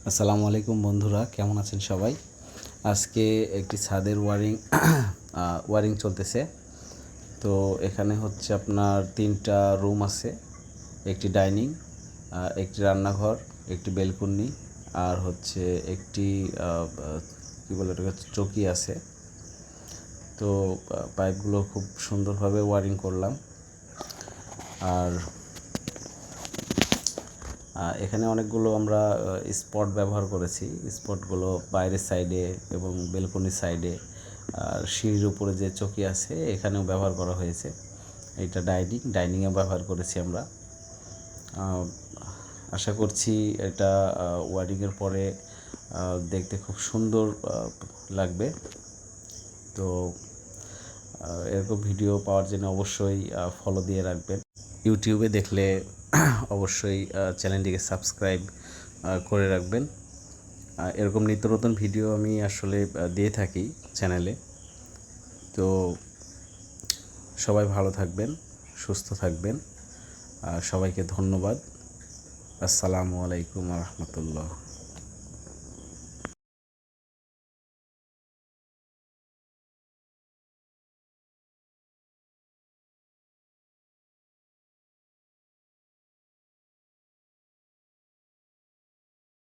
আসসালামু আলাইকুম বন্ধুরা, কেমন আছেন সবাই? আজকে একটি ছাদের ওয়ারিং চলতেছে। তো এখানে হচ্ছে আপনার 3টা রুম আছে, একটি ডাইনিং, একটি রান্নাঘর, একটি বেলকনি, আর হচ্ছে একটি কী বলে ওটাকে, চৌকি আছে। তো পাইপগুলো খুব সুন্দরভাবে ওয়ারিং করলাম। আর এখানে অনেকগুলো আমরা স্পট ব্যবহার করেছি। স্পটগুলো বাইরের সাইডে এবং বেলকনির সাইডে, আর সিঁড়ির উপরে যে চৌকি আছে এখানেও ব্যবহার করা হয়েছে। এটা ডাইনিংয়ে ব্যবহার করেছি আমরা। আশা করছি এটা ওয়ারিংয়ের পরে দেখতে খুব সুন্দর লাগবে। তো এরকম ভিডিও পাওয়ার জন্য অবশ্যই ফলো দিয়ে রাখবেন। ইউটিউবে দেখলে অবশ্যই চ্যানেলটিকে সাবস্ক্রাইব করে রাখবেন। এরকম নিত্য নতুন ভিডিও আমি আসলে দিয়ে থাকি চ্যানেলে। তো সবাই ভালো থাকবেন, সুস্থ থাকবেন। সবাইকে ধন্যবাদ। আসসালামু আলাইকুম ওয়া রাহমাতুল্লাহ।